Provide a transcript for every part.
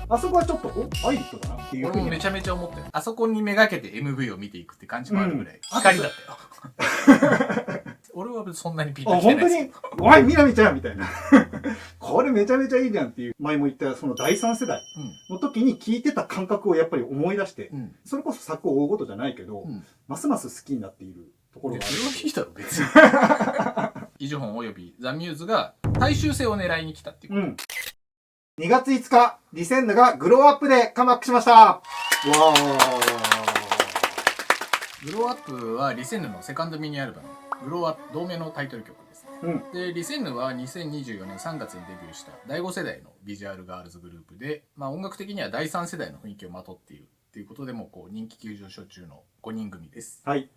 あそこはちょっとアイリットだなっていうふうに。俺もめちゃめちゃ思ってる。あそこにめがけて MV を見ていくって感じもあるぐらい光だったよ。俺はそんなにピンときてないですけど。本当においみなみちゃんみたいなこれめちゃめちゃいいじゃんっていう、前も言ったその第3世代の時に聞いてた感覚をやっぱり思い出して、それこそ作を追うことじゃないけど、ますます好きになっているところがある。それはいいだろ別に。イ・ジョホンおよびザ・ミューズが大衆性を狙いに来たっていうこと。2月5日、リセンヌがグローアップでカムバックしました。わグローアップはリセンヌのセカンドミニアルバム、グローアップ同名のタイトル曲ですね。で、リセンヌは2024年3月にデビューした第5世代のビジュアルガールズグループで、音楽的には第3世代の雰囲気をまとっているっていうことでも人気急上昇中の5人組です。はい。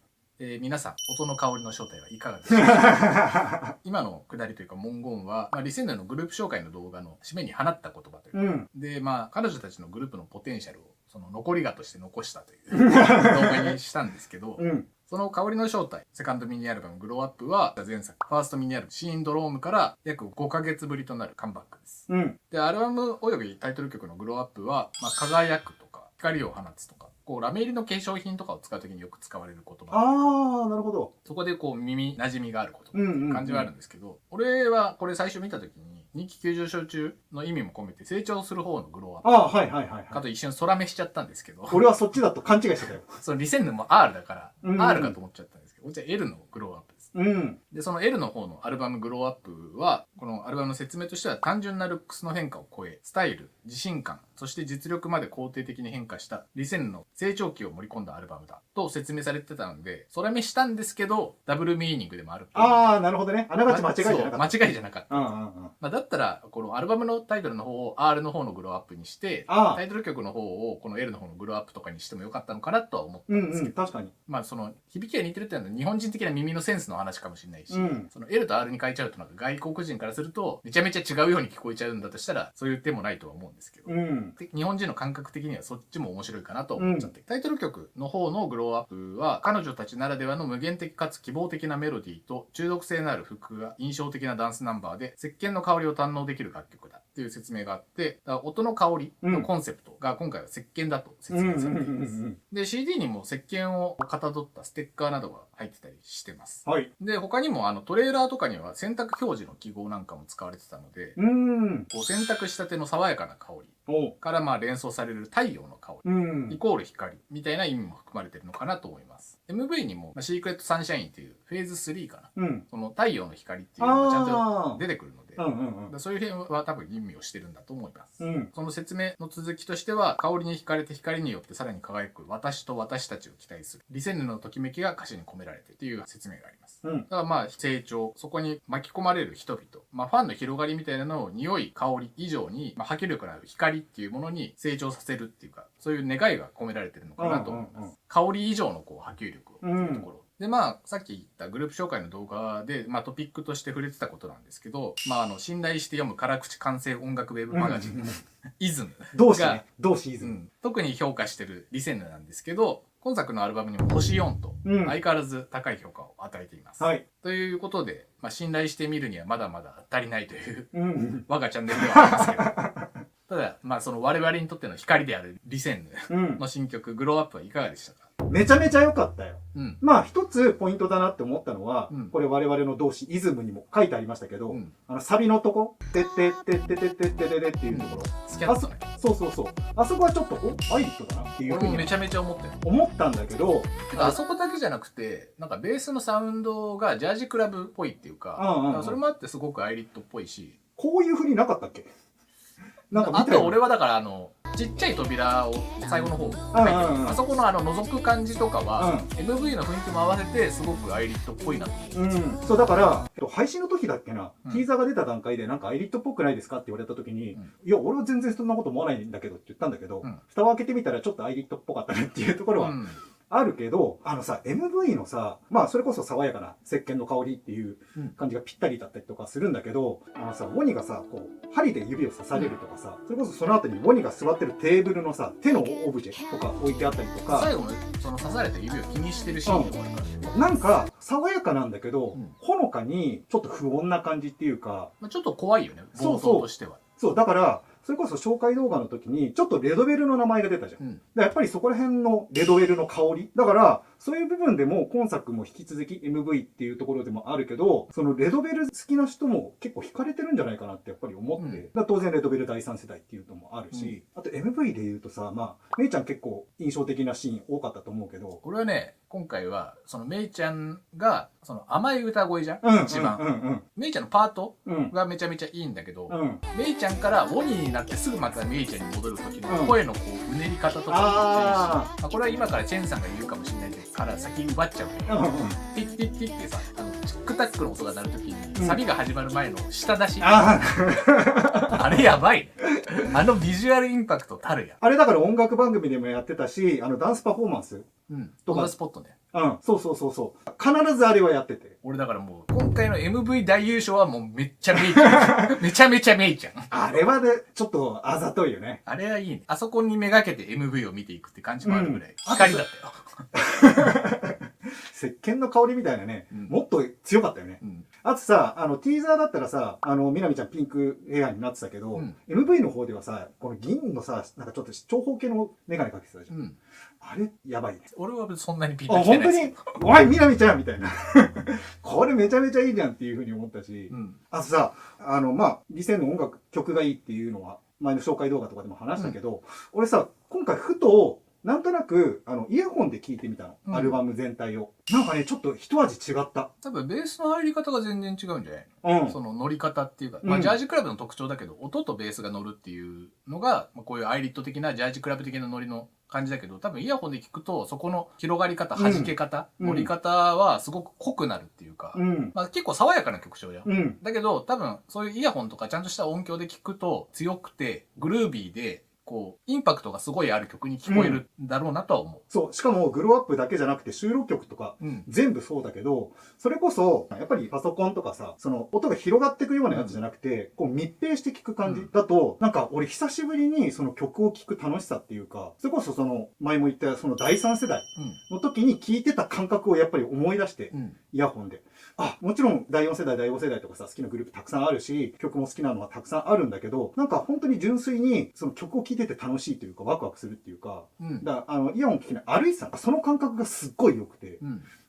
皆さん、音の香りの正体はいかがでしょうか。今のくだりというか文言は、リセンヌのグループ紹介の動画の締めに放った言葉というか、で、彼女たちのグループのポテンシャルをその残り香として残したという動画にしたんですけど、その香りの正体、セカンドミニアルバムグローアップは前作、ファーストミニアルバムシンドロームから約5ヶ月ぶりとなるカムバックです。で、アルバムおよびタイトル曲のグローアップは、輝くとか、光を放つとか、ラメ入りの化粧品とかを使うときによく使われる言葉。ああ、なるほど。そこで耳馴染みがある言葉っていう感じはあるんですけど、俺はこれ最初見たときに、人気急上昇中の意味も込めて成長する方のグローアップかと一瞬空目しちゃったんですけど、俺はそっちだと勘違いしてたよ。そのリセンヌも R だから、R かと思っちゃったんですけど、こっちは L のグローアップです。で、その L の方のアルバムグローアップは、このアルバムの説明としては単純なルックスの変化を超え、スタイル、自信感、そして実力まで肯定的に変化したリセンヌの成長期を盛り込んだアルバムだと説明されてたので、空目したんですけど、ダブルミーニングでもある。ああ、なるほどね。あながち間違いじゃなかった。間違いじゃなかった。だったら、このアルバムのタイトルの方を R の方のグローアップにして、タイトル曲の方をこの L の方のグローアップとかにしてもよかったのかなとは思ったんですけど、確かに。その響きが似てるっていうのは日本人的な耳のセンスの話かもしれないし、その L と R に変えちゃうと外国人からするとめちゃめちゃ違うように聞こえちゃうんだとしたら、そういう手もないとは思うんですけど、日本人の感覚的にはそっちも面白いかなと思っちゃって、タイトル曲の方のグローアップは彼女たちならではの無限的かつ希望的なメロディーと中毒性のあるフックが印象的なダンスナンバーで石鹸の香りを堪能できる楽曲だっていう説明があって、だから音の香りのコンセプトが今回は石鹸だと説明されています。で、CD にも石鹸をかたどったステッカーなどが入ってたりしてます。で、他にもトレーラーとかには洗濯表示の記号なんかも使われてたので、洗濯したての爽やかな香りから連想される太陽の香り、イコール光みたいな意味も含まれてるのかなと思います。MV にもシークレットサンシャインっていうフェーズ3かな、その太陽の光っていうのがちゃんと出てくるので、そういう辺は多分意味をしてるんだと思います。その説明の続きとしては、香りに惹かれて光によってさらに輝く私と私たちを期待するリセンヌのときめきが歌詞に込められているという説明があります。だから成長、そこに巻き込まれる人々、ファンの広がりみたいなのを匂い、香り以上に、波及力のある光っていうものに成長させるっていうか、そういう願いが込められてるのかなと思います。香り以上の波及力をっていうところ。で、さっき言ったグループ紹介の動画で、トピックとして触れてたことなんですけど、信頼して読む辛口完成音楽ウェブマガジン、イズムが、同志イズム。特に評価してるリセンヌなんですけど、今作のアルバムにも星4と相変わらず高い評価を与えています。ということで、信頼してみるにはまだまだ足りないという我がチャンネルではありますけど、ただ、その我々にとっての光であるリセンヌの新曲、グローアップはいかがでしたか？めちゃめちゃ良かったよ。一つポイントだなって思ったのは、これ我々の同志イズムにも書いてありましたけど、サビのとこ、てってってってってってってってっていうところ。スキャットね。そう。あそこはちょっと、アイリットだなっていうふうに。めちゃめちゃ思ったんだけど、あそこだけじゃなくて、ベースのサウンドがジャージクラブっぽいっていうか、それもあってすごくアイリットっぽいし。こういうふうになかったっけ？あと俺はだからちっちゃい扉を最後の方書いてる、あそこの覗く感じとかは、MV の雰囲気も合わせてすごくアイリットっぽいなと思う。そうだから配信の時だっけな、ティーザーが出た段階でアイリットっぽくないですかって言われた時に、いや俺は全然そんなこと思わないんだけどって言ったんだけど、蓋を開けてみたらちょっとアイリットっぽかったねっていうところはあるけど、MV のさ、それこそ爽やかな石鹸の香りっていう感じがぴったりだったりとかするんだけど、ウォニがさ、針で指を刺されるとかさ、それこそその後にウォニが座ってるテーブルのさ、手のオブジェとか置いてあったりとか、最後のその刺された指を気にしてるシーンでもあるからね。爽やかなんだけど、ほのかにちょっと不穏な感じっていうか、ちょっと怖いよね、冒頭としては。そう、だから、そそれこそ紹介動画の時に、ちょっとレドベルの名前が出たじゃん。やっぱりそこら辺のレドベルの香り。だから、そういう部分でも今作も引き続き MV っていうところでもあるけど、そのレドベル好きな人も結構惹かれてるんじゃないかなってやっぱり思って、当然レドベル第3世代っていうのもあるし、あと MV で言うとさ、めいちゃん結構印象的なシーン多かったと思うけど、俺はね、今回は、そのめいちゃんが、その甘い歌声じゃん、一番。めいちゃんのパートがめちゃめちゃいいんだけど、めいちゃんから鬼になってすぐまためいちゃんに戻る時の声のこう、うねり方とかめっちゃいいし、これは今からチェンさんが言うかもしれないけど、から先に奪っちゃうけど、ピッピッピッってさ、チックタックの音が鳴る時に、サビが始まる前の下出し。あれやばいね。あのビジュアルインパクトたるや。あれだから音楽番組でもやってたし、ダンスパフォーマンスとか。スポットね。そう。必ずあれはやってて。俺だからもう、今回の MV 大優勝はもうめっちゃめいちゃん。めちゃめちゃめいちゃん。あれはね、ちょっとあざといよね。あれはいいね。あそこにめがけて MV を見ていくって感じもあるぐらい。光だったよ。石鹸の香りみたいなね、もっと強かったよね。あとさ、ティーザーだったらさ、みなみちゃんピンクヘアになってたけど、MV の方ではさ、この銀のさ、なんかちょっと長方形のメガネかけてたじゃん。あれ、やばいね。俺はそんなにピンときてないですけど。本当におい、みなみちゃんみたいな。これめちゃめちゃいいじゃんっていうふうに思ったし、あとさ、リセンの音楽、曲がいいっていうのは、前の紹介動画とかでも話したけど、俺さ、今回ふと、なんとなく、イヤホンで聴いてみたの。アルバム全体を。なんかね、ちょっと一味違った。多分ベースの入り方が全然違うんじゃないの？その乗り方っていうか、ジャージクラブの特徴だけど、音とベースが乗るっていうのが、こういうアイリット的なジャージクラブ的な乗りの感じだけど、多分イヤホンで聞くと、そこの広がり方、弾け方、乗り方はすごく濃くなるっていうか、結構爽やかな曲調じゃん。だけど、多分そういうイヤホンとかちゃんとした音響で聞くと、強くて、グルービーで、こう、インパクトがすごいある曲に聞こえるんだろうなとは思う。そう。しかも、グローアップだけじゃなくて、収録曲とか、全部そうだけど、それこそ、やっぱりパソコンとかさ、その、音が広がっていくようなやつじゃなくて、こう、密閉して聞く感じだと、なんか、俺久しぶりに、その曲を聴く楽しさっていうか、それこそその、前も言ったその第3世代の時に聴いてた感覚をやっぱり思い出して、イヤホンで。もちろん第4世代、第5世代とかさ、好きなグループたくさんあるし、曲も好きなのはたくさんあるんだけど、なんか本当に純粋に、その曲を聴いてて楽しいというか、ワクワクするっていうか、だからイヤホン聴きながら歩いてたその感覚がすっごい良くて、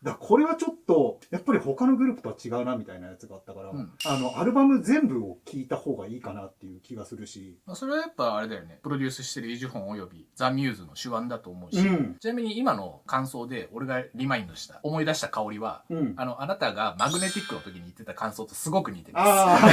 だからこれはちょっと、やっぱり他のグループとは違うなみたいなやつがあったから、アルバム全部を聴いた方がいいかなっていう気がするし。それはやっぱあれだよね。プロデュースしてるイジュホンおよびザ・ミューズの手腕だと思うし、ちなみに今の感想で俺がリマインドした、思い出した香りは、あなたがマグネティックの時に言ってた感想とすごく似てます。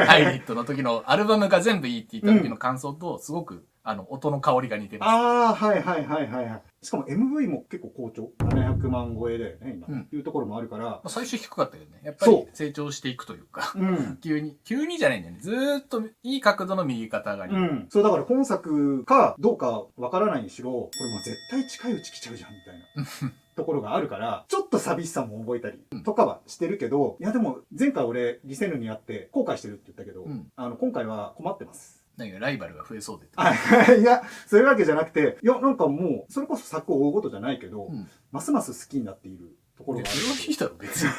ハイリットの時のアルバムが全部いいって言った時の感想とすごく音の香りが似てます。はい。しかも MV も結構好調。700万超えだよね、今。いうところもあるから。最初低かったよね。やっぱり成長していくというか。急にじゃないんだよね。ずーっといい角度の右肩上がり。そう、だから本作かどうかわからないにしろ、これもう絶対近いうち来ちゃうじゃん、みたいな。ところがあるから、ちょっと寂しさも覚えたりとかはしてるけど、いやでも前回俺リセヌに会って後悔してるって言ったけど、今回は困ってます。何かライバルが増えそうで。いや、そういうわけじゃなくて、いや、なんかもう、それこそ作を追うことじゃないけど、ますます好きになっているところがある。それはいいだろ、別に。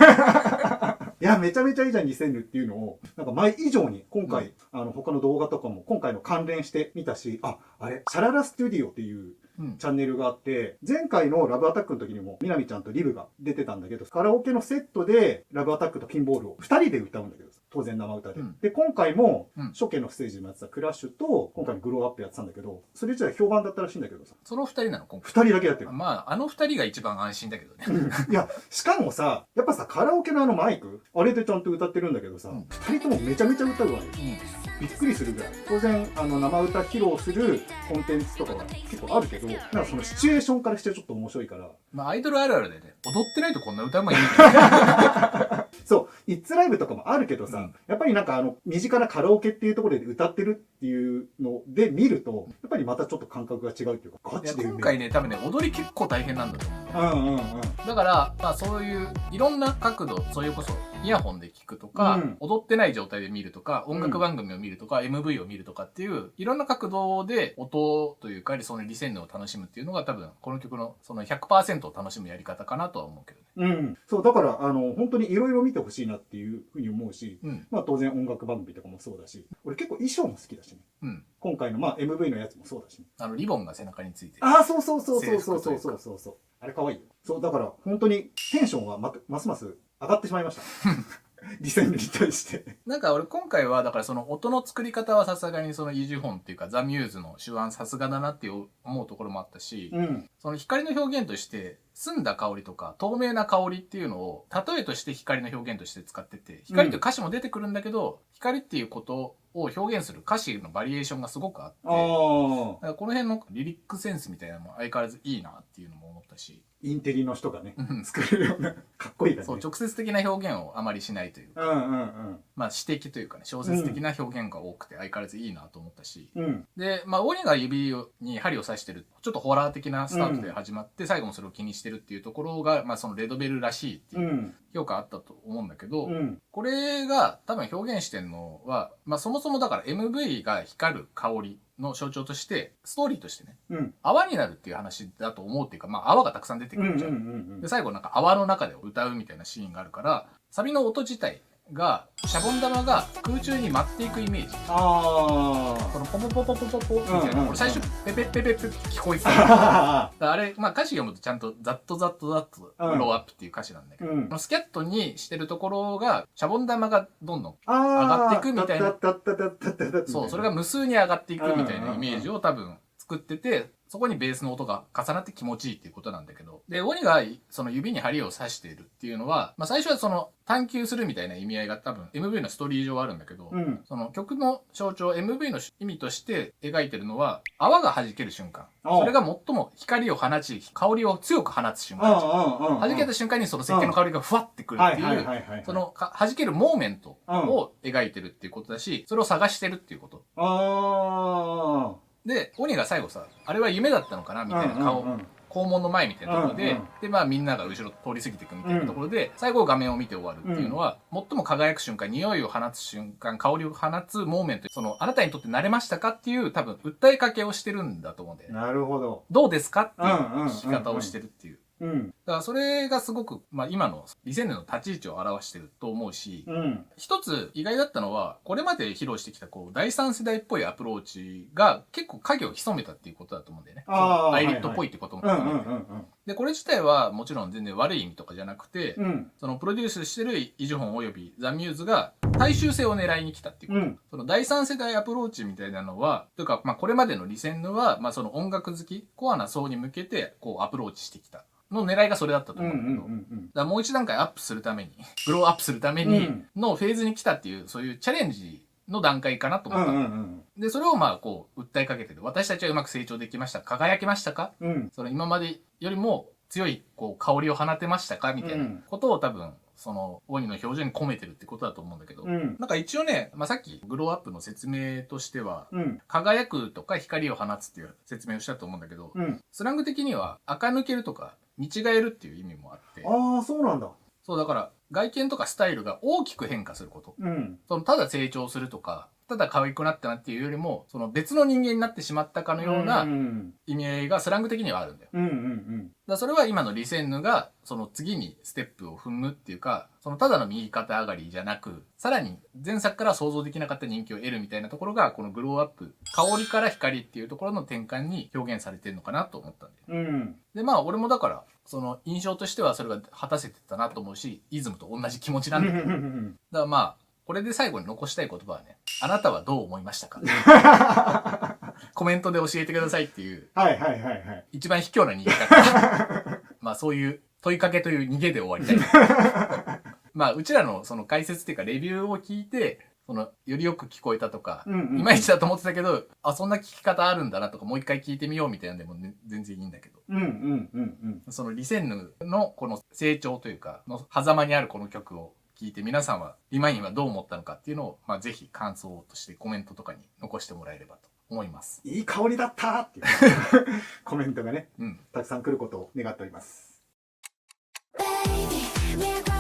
いや、めちゃめちゃいいじゃん、リセヌっていうのを、なんか前以上に今回、他の動画とかも今回の関連してみたし、あれ、シャララスタジオっていう、チャンネルがあって、前回のラブアタックの時にも、みなみちゃんとリブが出てたんだけど、カラオケのセットで、ラブアタックとピンボールを2人で歌うんだけど、当然生歌で。で、今回も、初期のステージでもやってたクラッシュと、今回のグローアップやってたんだけど、それ自体評判だったらしいんだけどさ。その2人なの今回。2人だけやってる。あの2人が一番安心だけどね。いや、しかもさ、やっぱさ、カラオケのマイク、あれでちゃんと歌ってるんだけどさ、2人ともめちゃめちゃ歌うわよ。びっくりするぐらい。当然、生歌披露するコンテンツとかは結構あるけど、なんかそのシチュエーションからしてちょっと面白いから。アイドルあるあるでね、踊ってないとこんな歌うまいそう、イッツライブとかもあるけどさ、やっぱりなんか身近なカラオケっていうところで歌ってるっていうので見ると、やっぱりまたちょっと感覚が違うっていうか、ガチで。今回ね、多分ね、踊り結構大変なんだと思う。だから、そういういろんな角度、それこそイヤホンで聞くとか、踊ってない状態で見るとか、音楽番組を見るとか、MV を見るとかっていう、いろんな角度で音というか、そのリセンヌを楽しむっていうのが多分、この曲のその 100% を楽しむやり方かなとは思うけどね。そう、だから、本当にいろいろ見てほしいなっていうふうに思うし、当然音楽番組とかもそうだし、俺結構衣装も好きだしね。うん。今回のまあ MV のやつもそうだしね。リボンが背中についてる。ああ、そうそうそうそうそうそうそうそう。あれ可愛いよ。そう、だから本当にテンションはますます上がってしまいました。リセンに対して。なんか俺今回はだからその音の作り方はさすがにそのイ・ジュホンっていうかザ・ミューズの手腕さすがだなって思うところもあったし、うん、その光の表現として澄んだ香りとか透明な香りっていうのを例えとして光の表現として使ってて、光という歌詞も出てくるんだけど、光っていうことを表現する歌詞のバリエーションがすごくあって、だからこの辺のリリックセンスみたいなのも相変わらずいいなっていうのも思ったし、インテリの人がね、作れるようなかっこいいからね。そう、直接的な表現をあまりしないというか、まあ詩的というかね、小説的な表現が多くて相変わらずいいなと思ったし、で、まあ鬼が指に針を刺してる、ちょっとホラー的なスタートで始まって、最後もそれを気にしてるっていうところが、まあそのレドベルらしいっていう評価あったと思うんだけど、これが多分表現してるのは、まあそもそもだから MV が光る香りの象徴として、ストーリーとしてね、泡になるっていう話だと思うっていうか、まあ泡がたくさん出てくるじゃん。で、最後なんか泡の中で歌うみたいなシーンがあるから、サビの音自体が、シャボン玉が空中に舞っていくイメージ。このポポポポポポポみたいな、俺最初ペペペペペって聞こえてた。あれ、まあ歌詞読むとちゃんとザットザットザットブローアップっていう歌詞なんだけど、スキャットにしてるところが、シャボン玉がどんどん上がっていくみたいな。そう、それが無数に上がっていくみたいなイメージを多分作ってて、そこにベースの音が重なって気持ちいいっていうことなんだけど。で、鬼がその指に針を刺しているっていうのは、まあ最初はその探求するみたいな意味合いが多分 MV のストーリー上はあるんだけど、その曲の象徴、MV の意味として描いてるのは、泡が弾ける瞬間。それが最も光を放ち、香りを強く放つ瞬間。弾けた瞬間にその石鹸の香りがふわってくるっていう、その弾けるモーメントを描いてるっていうことだし、それを探してるっていうこと。で、鬼が最後さ、あれは夢だったのかなみたいな肛門の前みたいなところで、で、まあみんなが後ろ通り過ぎていくみたいなところで、最後画面を見て終わるっていうのは、最も輝く瞬間、匂いを放つ瞬間、香りを放つモーメント、その、あなたにとって慣れましたかっていう、多分、訴えかけをしてるんだと思うんで。なるほど。どうですかっていう聞き方をしてるっていう。だからそれがすごく、まあ今の2000年の立ち位置を表してると思うし、一つ意外だったのは、これまで披露してきたこう第三世代っぽいアプローチが結構影を潜めたっていうことだと思うんだよね。アイリットっぽいってことも含めて。で、これ自体はもちろん全然悪い意味とかじゃなくて、そのプロデュースしてるイ・ジュホン及びザ・ミューズが大衆性を狙いに来たっていうこと。その第三世代アプローチみたいなのは、というか、まあこれまでのリセンヌは、まあその音楽好き、コアな層に向けてこうアプローチしてきた。の狙いがそれだったと思うんだけど、だからもう一段階アップするために、ブローアップするためにのフェーズに来たっていう、そういうチャレンジの段階かなと思ったんだ。で、それをまあこう、訴えかけてる。私たちはうまく成長できましたか？輝きましたか？その今までよりも強いこう香りを放てましたか？みたいなことを多分、その鬼の表情に込めてるってことだと思うんだけど、なんか一応ね、まあ、さっきグローアップの説明としては、輝くとか光を放つっていう説明をしたと思うんだけど、スラング的には垢抜けるとか見違えるっていう意味もあって。ああ、そうなんだ。そうだから外見とかスタイルが大きく変化すること。そのただ成長するとか、ただ可愛くなったなっていうよりも、その別の人間になってしまったかのような意味合いがスラング的にはあるんだよ。だそれは今のリセンヌがその次にステップを踏むっていうか、そのただの右肩上がりじゃなく、さらに前作から想像できなかった人気を得るみたいなところが、このグローアップ、香りから光っていうところの転換に表現されてるのかなと思ったんだよ。で、まあ俺もだから、その印象としてはそれが果たせてたなと思うし、イズムと同じ気持ちなんだけど。だからまあ、これで最後に残したい言葉はね、あなたはどう思いましたかコメントで教えてくださいっていう。一番卑怯な逃げ方。まあそういう問いかけという逃げで終わりたい。まあうちらのその解説っていうかレビューを聞いて、そのよりよく聞こえたとか、いまいちだと思ってたけど、あ、そんな聞き方あるんだなとか、もう一回聞いてみようみたいなのでも、ね、全然いいんだけど。そのリセンヌのこの成長というか、の狭間にあるこの曲を聞いて皆さんは、リマインはどう思ったのかっていうのを、まあぜひ感想としてコメントとかに残してもらえればと思います。いい香りだったっていうコメントがね、たくさん来ることを願っております。Baby,